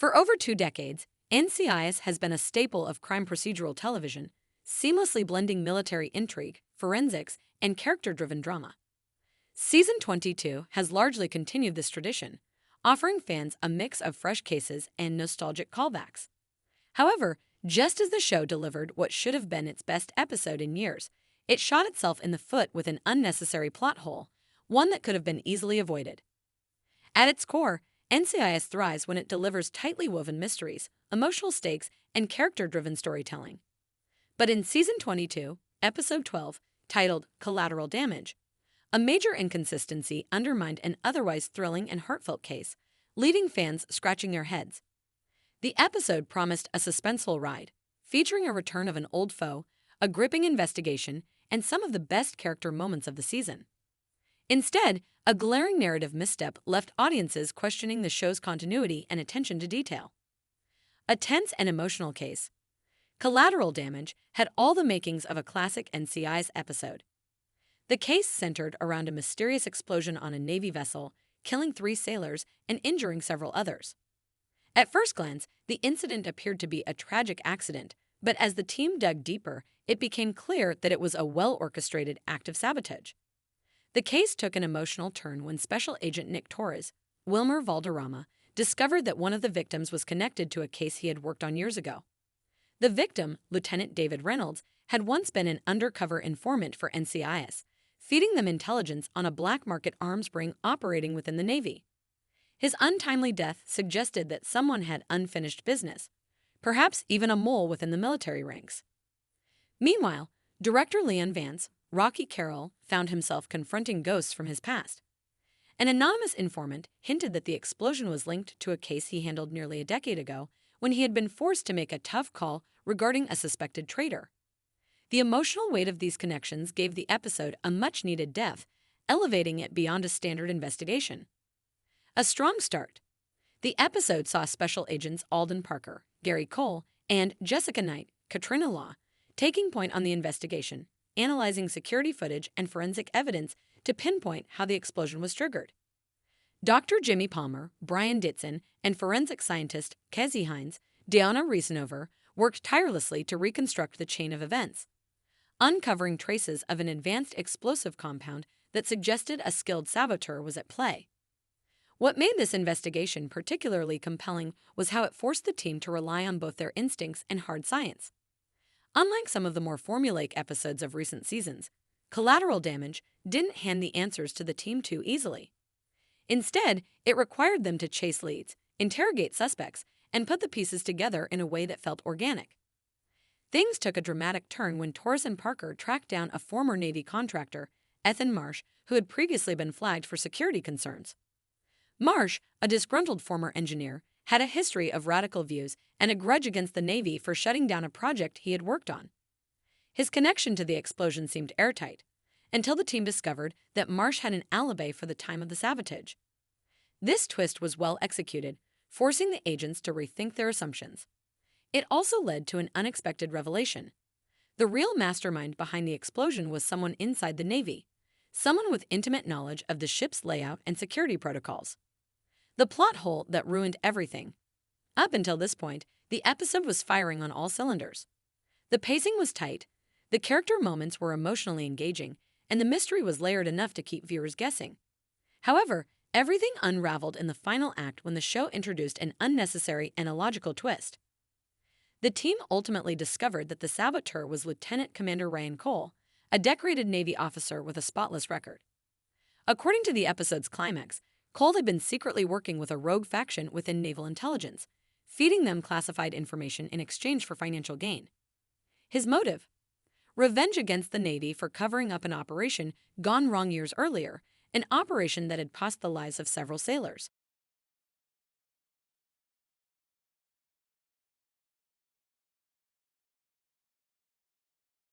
For over 2 decades, NCIS has been a staple of crime procedural television, seamlessly blending military intrigue, forensics, and character-driven drama. Season 22 has largely continued this tradition, offering fans a mix of fresh cases and nostalgic callbacks. However, just as the show delivered what should have been its best episode in years, it shot itself in the foot with an unnecessary plot hole, one that could have been easily avoided. At its core, NCIS thrives when it delivers tightly woven mysteries, emotional stakes, and character-driven storytelling. But in Season 22, Episode 12, titled Collateral Damage, a major inconsistency undermined an otherwise thrilling and heartfelt case, leaving fans scratching their heads. The episode promised a suspenseful ride, featuring a return of an old foe, a gripping investigation, and some of the best character moments of the season. Instead, a glaring narrative misstep left audiences questioning the show's continuity and attention to detail. A tense and emotional case, Collateral Damage had all the makings of a classic NCIS episode. The case centered around a mysterious explosion on a Navy vessel, killing 3 sailors and injuring several others. At first glance, the incident appeared to be a tragic accident, but as the team dug deeper, it became clear that it was a well-orchestrated act of sabotage. The case took an emotional turn when Special Agent Nick Torres, Wilmer Valderrama, discovered that one of the victims was connected to a case he had worked on years ago. The victim, Lieutenant David Reynolds, had once been an undercover informant for NCIS, feeding them intelligence on a black market arms ring operating within the Navy. His untimely death suggested that someone had unfinished business, perhaps even a mole within the military ranks. Meanwhile, director Leon Vance, Rocky Carroll, found himself confronting ghosts from his past. An anonymous informant hinted that the explosion was linked to a case he handled nearly a decade ago when he had been forced to make a tough call regarding a suspected traitor. The emotional weight of these connections gave the episode a much-needed depth, elevating it beyond a standard investigation. A strong start. The episode saw Special Agents Alden Parker, Gary Cole, and Jessica Knight, Katrina Law, taking point on the investigation, analyzing security footage and forensic evidence to pinpoint how the explosion was triggered. Dr. Jimmy Palmer, Brian Ditson, and forensic scientist Kezzy Hines, Deanna Riesenover, worked tirelessly to reconstruct the chain of events, uncovering traces of an advanced explosive compound that suggested a skilled saboteur was at play. What made this investigation particularly compelling was how it forced the team to rely on both their instincts and hard science. Unlike some of the more formulaic episodes of recent seasons, Collateral Damage didn't hand the answers to the team too easily. Instead, it required them to chase leads, interrogate suspects, and put the pieces together in a way that felt organic. Things took a dramatic turn when Torres and Parker tracked down a former Navy contractor, Ethan Marsh, who had previously been flagged for security concerns. Marsh, a disgruntled former engineer, had a history of radical views and a grudge against the Navy for shutting down a project he had worked on. His connection to the explosion seemed airtight, until the team discovered that Marsh had an alibi for the time of the sabotage. This twist was well executed, forcing the agents to rethink their assumptions. It also led to an unexpected revelation. The real mastermind behind the explosion was someone inside the Navy, someone with intimate knowledge of the ship's layout and security protocols. The plot hole that ruined everything. Up until this point, the episode was firing on all cylinders. The pacing was tight, the character moments were emotionally engaging, and the mystery was layered enough to keep viewers guessing. However, everything unraveled in the final act when the show introduced an unnecessary and illogical twist. The team ultimately discovered that the saboteur was Lieutenant Commander Ryan Cole, a decorated Navy officer with a spotless record. According to the episode's climax, Cole had been secretly working with a rogue faction within naval intelligence, feeding them classified information in exchange for financial gain. His motive? Revenge against the Navy for covering up an operation gone wrong years earlier, an operation that had cost the lives of several sailors.